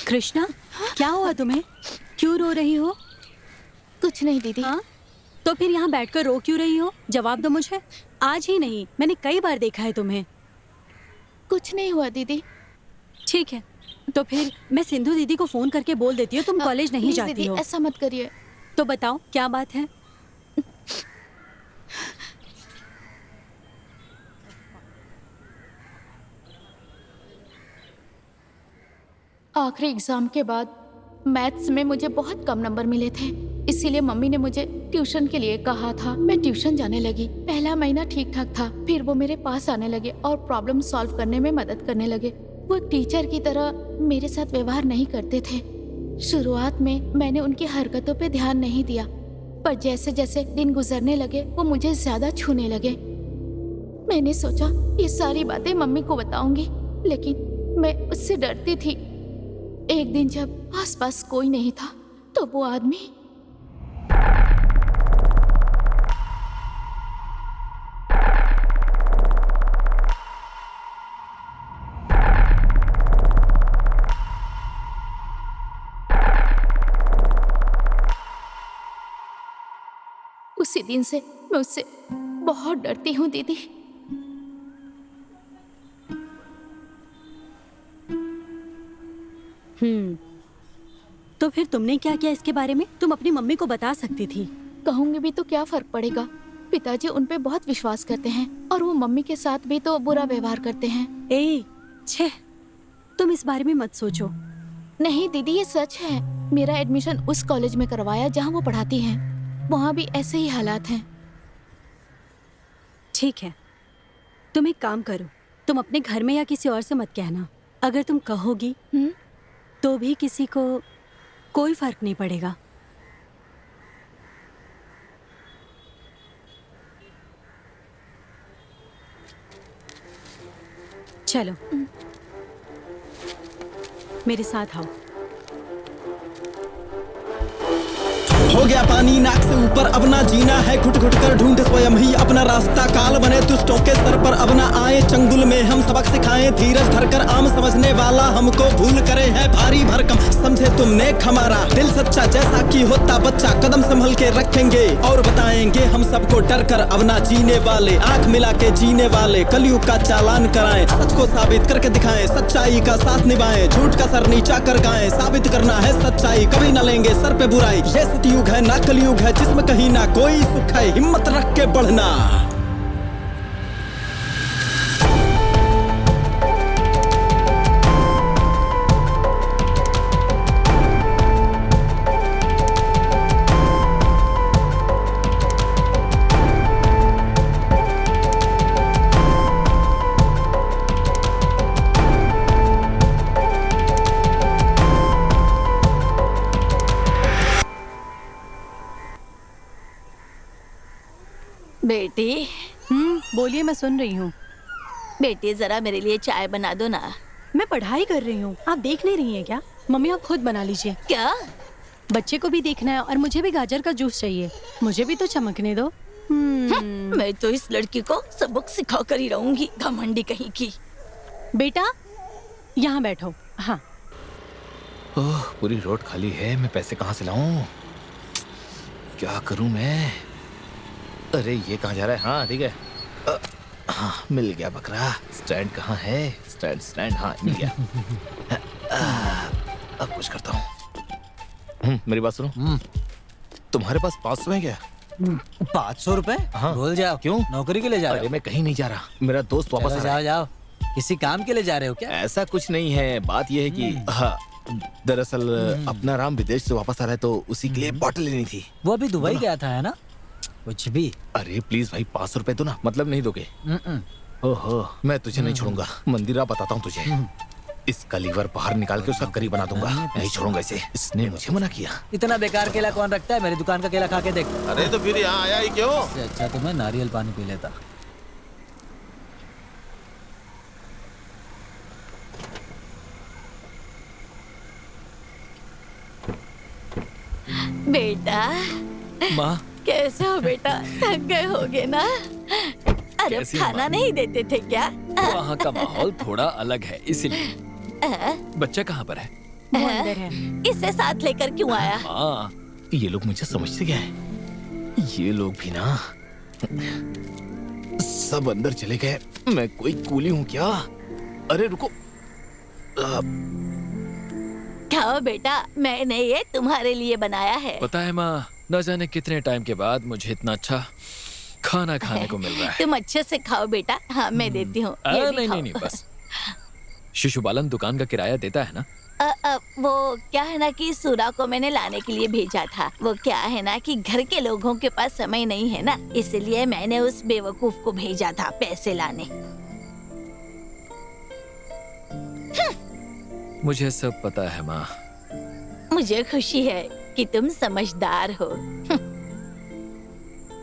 कृष्णा, क्या हुआ तुम्हें? क्यों रो रही हो? कुछ नहीं दीदी। हाँ? तो फिर यहाँ बैठकर रो क्यों रही हो? जवाब दो मुझे। आज ही नहीं, मैंने कई बार देखा है तुम्हें। कुछ नहीं हुआ दीदी। ठीक है, तो फिर मैं सिंधु दीदी को फोन करके बोल देती हूँ तुम कॉलेज नहीं जाती दीदी, हो। ऐसा मत करिए। तो बताओ क्या बात है? आखिरी एग्जाम के बाद मैथ्स में मुझे बहुत कम नंबर मिले थे, इसीलिए मम्मी ने मुझे ट्यूशन के लिए कहा था। मैं ट्यूशन जाने लगी। पहला महीना ठीक ठाक था, फिर वो मेरे पास आने लगे और प्रॉब्लम सॉल्व करने में मदद करने लगे। वो एक टीचर की तरह मेरे साथ व्यवहार नहीं करते थे। शुरुआत में मैंने उनकी हरकतों पे ध्यान नहीं दिया, पर जैसे जैसे दिन गुजरने लगे वो मुझे ज्यादा छूने लगे। मैंने सोचा ये सारी बातें मम्मी को बताऊंगी, लेकिन मैं उससे डरती थी। एक दिन जब आसपास कोई नहीं था तो वो आदमी उसी दिन से मैं उससे बहुत डरती हूँ दीदी। तो फिर तुमने क्या किया इसके बारे में? तुम अपनी मम्मी को बता सकती थी। कहूंगी भी तो क्या फर्क पड़ेगा? पिताजी उन पे बहुत विश्वास करते हैं और वो मम्मी के साथ भी तो बुरा व्यवहार करते हैं। छे, तुम इस बारे में मत सोचो। नहीं दीदी, ये सच है। मेरा एडमिशन उस कॉलेज में करवाया जहाँ वो पढ़ाती हैं। वहाँ भी ऐसे ही हालात हैं। ठीक है, तुम एक काम करो, तुम अपने घर में या किसी और से मत कहना। अगर तुम कहोगी तो भी किसी को कोई फर्क नहीं पड़ेगा। चलो मेरे साथ आओ। हो गया पानी नाक से ऊपर, अब ना जीना है, घुट घुट कर ढूंढे स्वयं ही अपना रास्ता। काल बने दुष्टों के सर पर, अब ना आए चंगुल में हम सबक सिखाएं। धीरज धरकर आम समझने वाला हमको भूल करे है भारी भरकम। समझे तुमने हमारा दिल सच्चा, जैसा कि होता बच्चा। कदम संभल के रखेंगे और बताएंगे हम सबको डर कर, अब ना जीने वाले आंख मिला के जीने वाले। कलयुग का चालान कराएं, सच को साबित करके दिखाएं। सच्चाई का साथ निभाएं, झूठ का सर नीचा कर गाएं। साबित करना है सच्चाई, कभी न लेंगे सर पे बुराई। ये सतयुग है ना कलयुग है, जिसमें कहीं ना कोई सुख है। हिम्मत रख के बढ़ना। बेटी। बोलिए, मैं सुन रही हूँ। बेटी जरा मेरे लिए चाय बना दो ना। मैं पढ़ाई कर रही हूँ, आप देख नहीं रही हैं क्या? मम्मी आप खुद बना लीजिए। क्या? बच्चे को भी देखना है और मुझे भी गाजर का जूस चाहिए। मुझे भी तो चमकने दो। मैं तो इस लड़की को सबक सिखा कर ही रहूंगी, घमंडी कहीं की। बेटा यहाँ बैठो। हाँ। ओह, पूरी रोड खाली है, मैं पैसे कहाँ से लाऊं? क्या करूं मैं? अरे ये कहाँ जा रहा है? हाँ ठीक है, हाँ मिल गया बकरा। स्टैंड कहाँ है? स्टैंड हाँ मिल गया। अब कुछ करता हूँ। मेरी बात सुनो, तुम्हारे पास 500 है क्या? 500 रुपए? हाँ। भूल जाओ। क्यों? नौकरी के लिए जा रहे अरे हो? मैं कहीं नहीं जा रहा, मेरा दोस्त वापस आ रहा है। जाओ। किसी काम के लिए जा रहे हो क्या? ऐसा कुछ नहीं है, बात यह है कि हाँ, दरअसल अपना राम विदेश से वापस आ रहा है तो उसी के लिए बॉटल लेनी थी। वो अभी दुबई गया था, है ना? कुछ भी। अरे प्लीज भाई 500 रुपए दो ना, मतलब नहीं दोगे? ओहो, मैं तुझे नहीं छोड़ूंगा। मंदिरा बताता हूँ तुझे, इसका लीवर बाहर निकाल के उसका करी बना दूंगा। नहीं छोड़ूंगा इसे, इसने मुझे मना किया। इतना बेकार केला कौन रखता है? मेरी दुकान का केला खा के देख। अरे तो फिर यहाँ आया ही क्यों? अच्छा तो मैं नारियल पानी पी लेता। बेटा। माँ कैसे हो बेटा? थक गए होगे ना? अरे कैसी खाना माँ? नहीं देते थे क्या? वहाँ का माहौल थोड़ा अलग है, इसीलिए। बच्चा कहाँ पर है? वो अंदर है। इसे साथ लेकर क्यों आया? हाँ, ये लोग मुझे समझते क्या है? ये लोग भी ना सब अंदर चले गए। मैं कोई कूली हूँ क्या? अरे रुको। खाओ बेटा, मैंने ये तुम्हारे लिए बनाया है। पता है माँ, न जाने कितने टाइम के बाद मुझे इतना अच्छा खाना खाने को मिल रहा है। तुम अच्छे से खाओ बेटा। हाँ, मैं देती हूँ। ये भी नहीं खाओ। बस। शिशुपालन दुकान का किराया देता है ना? वो क्या है ना कि सूरा को मैंने लाने के लिए भेजा था। वो क्या है ना कि घर के लोगों के पास समय नहीं है ना, इसलिए मैंने उस बेवकूफ को भेजा था पैसे लाने। मुझे सब पता है माँ। मुझे खुशी है कि तुम समझदार हो।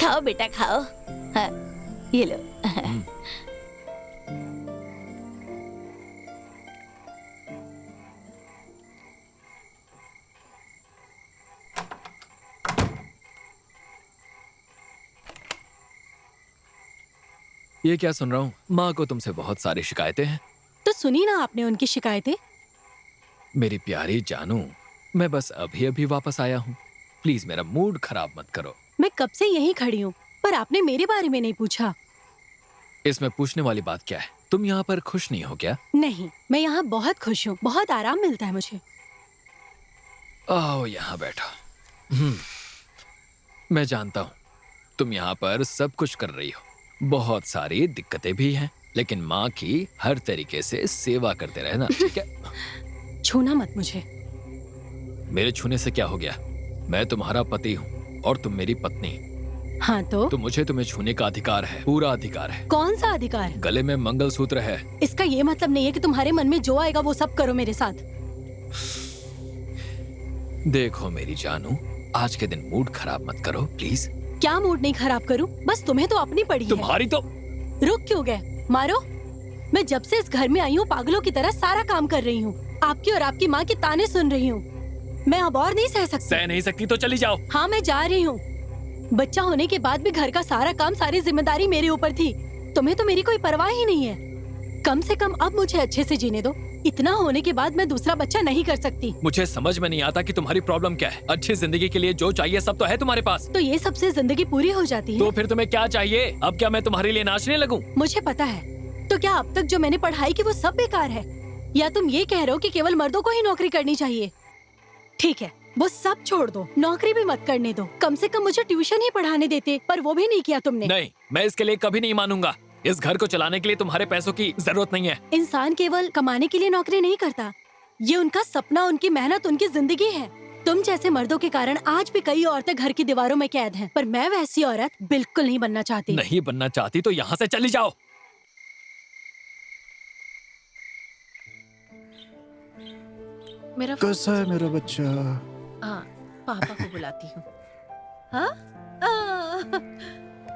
खाओ बेटा खाओ। हाँ, ये लो। ये क्या सुन रहा हूँ? माँ को तुमसे बहुत सारी शिकायतें हैं। तो सुनी ना आपने उनकी शिकायतें। मेरी प्यारी जानू, मैं बस अभी अभी वापस आया हूँ। प्लीज मेरा मूड खराब मत करो। मैं कब से यहीं खड़ी हूँ, पर आपने मेरे बारे में नहीं पूछा। इसमें पूछने वाली बात क्या है? तुम यहाँ पर खुश नहीं हो क्या? नहीं, मैं यहाँ बहुत खुश हूँ, बहुत आराम मिलता है मुझे। आओ यहाँ बैठो। मैं जानता हूँ तुम यहाँ पर सब कुछ कर रही हो, बहुत सारी दिक्कतें भी हैं, लेकिन माँ की हर तरीके से सेवा करते रहना, ठीक है? छूना मत मुझे। मेरे छूने से क्या हो गया? मैं तुम्हारा पति हूँ और तुम मेरी पत्नी। हाँ तो मुझे तुम्हें छूने का अधिकार है, पूरा अधिकार है। कौन सा अधिकार? गले में मंगलसूत्र है। इसका ये मतलब नहीं है कि तुम्हारे मन में जो आएगा वो सब करो मेरे साथ। देखो मेरी जानू, आज के दिन मूड खराब मत करो प्लीज। क्या मूड नहीं खराब करूं? बस तुम्हें तो अपनी पड़ी है। तुम्हारी तो। रुक क्यों गए? मारो। मैं जब से इस घर में आई हूँ पागलों की तरह सारा काम कर रही हूँ, आपकी और आपकी माँ की ताने सुन रही हूँ। मैं अब और नहीं सह सकती। सह नहीं सकती तो चली जाओ। हाँ, मैं जा रही हूँ। बच्चा होने के बाद भी घर का सारा काम, सारी जिम्मेदारी मेरे ऊपर थी। तुम्हें तो मेरी कोई परवाह ही नहीं है। कम से कम अब मुझे अच्छे से जीने दो। इतना होने के बाद मैं दूसरा बच्चा नहीं कर सकती। मुझे समझ में नहीं आता कि तुम्हारी प्रॉब्लम क्या है। अच्छी जिंदगी के लिए जो चाहिए सब तो है तुम्हारे पास। तो ये सबसे जिंदगी पूरी हो जाती है। तो फिर तुम्हें क्या चाहिए? अब क्या मैं तुम्हारे लिए नाचने लगूं? मुझे पता है। तो क्या अब तक जो मैंने पढ़ाई की वो सब बेकार है, या तुम ये कह रहे हो कि केवल मर्दों को ही नौकरी करनी चाहिए? ठीक है, वो सब छोड़ दो, नौकरी भी मत करने दो। कम से कम मुझे ट्यूशन ही पढ़ाने देते, पर वो भी नहीं किया तुमने। नहीं, मैं इसके लिए कभी नहीं मानूंगा। इस घर को चलाने के लिए तुम्हारे पैसों की जरूरत नहीं है। इंसान केवल कमाने के लिए नौकरी नहीं करता, ये उनका सपना, उनकी मेहनत, उनकी जिंदगी है। तुम जैसे मर्दों के कारण आज भी कई औरतें घर की दीवारों में कैद हैं, पर मैं वैसी औरत बिल्कुल नहीं बनना चाहती। नहीं बनना चाहती तो यहाँ से चली जाओ। मेरा कैसा है मेरा बच्चा? हाँ, पापा को बुलाती हूँ। हाँ?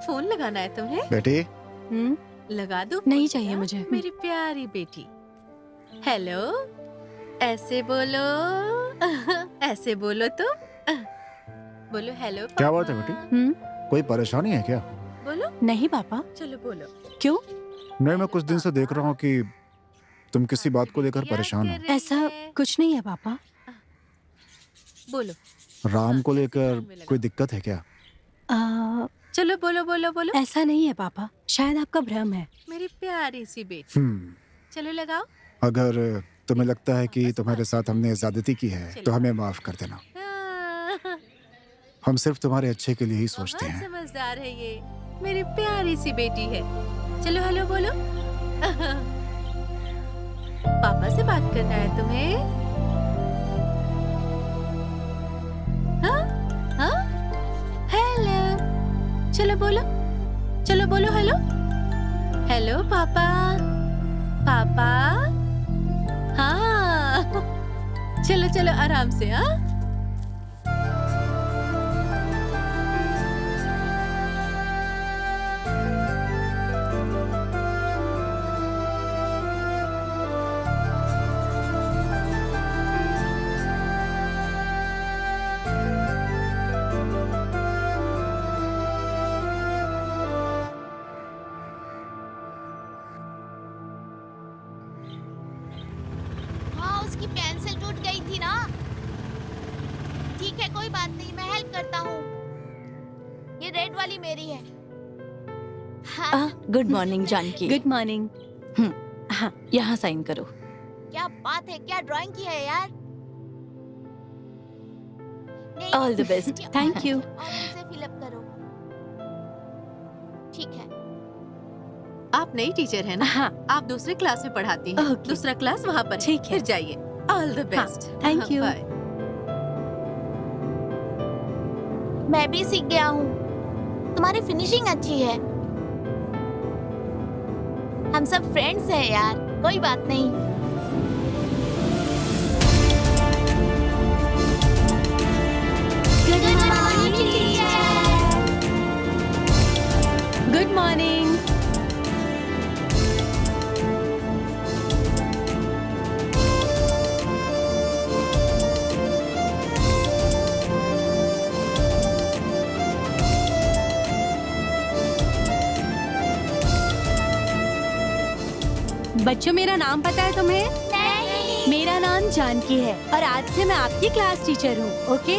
फोन लगाना है तुम्हें? बेटी, लगा दो। नहीं फोन चाहिए बेटा, मुझे। मेरी प्यारी बेटी। हेलो, ऐसे बोलो। ऐसे बोलो तो। बोलो हेलो पापा। क्या बात है बेटी? कोई परेशानी है क्या? बोलो। नहीं पापा। चलो बोलो। क्यों? नहीं, मैं कुछ दिन से देख रहा हूँ कि तुम किसी बात को लेकर क्या परेशान कर हो। रही ऐसा है? कुछ नहीं है पापा। बोलो। राम को लेकर कोई दिक्कत है क्या? चलो बोलो बोलो बोलो। ऐसा नहीं है पापा, शायद आपका भ्रम है। मेरी प्यारी सी बेटी। चलो लगाओ। अगर तुम्हें लगता है कि तुम्हारे साथ हमने ज्यादती की है तो हमें माफ कर देना। हम सिर्फ तुम्हारे अच्छे के लिए ही सोचते बहुत हैं। समझदार है ये, मेरी प्यारी सी बेटी है। चलो हेलो बोलो। पापा से बात करना है तुम्हें? हाँ? हाँ? हेलो। चलो बोलो। चलो बोलो हेलो। हेलो पापा। पापा। हाँ। चलो चलो आराम से। हाँ? हाँ, उसकी पेंसिल टूट गई थी ना, ठीक है, कोई बात नहीं, मैं हेल्प करता हूँ। ये रेड वाली मेरी है। हाँ, good morning Janaki. Good morning. हाँ, यहाँ साइन करो। क्या बात है, क्या ड्राइंग की है यार। नहीं, All the best. Thank you. और इसे फिलअप करो। ठीक है। आप नई टीचर है ना? हाँ। आप दूसरे क्लास में पढ़ाती हैं। Okay. दूसरा क्लास वहाँ पर है। ठीक है। फिर जाइए। All the best. thank you. Bye. मैं भी सीख गया हूँ। तुम्हारी फिनिशिंग अच्छी है। हम सब फ्रेंड्स हैं यार, कोई बात नहीं। Good morning. बच्चों, मेरा नाम पता है तुम्हें? नहीं। मेरा नाम जानकी है और आज से मैं आपकी क्लास टीचर हूँ। ओके?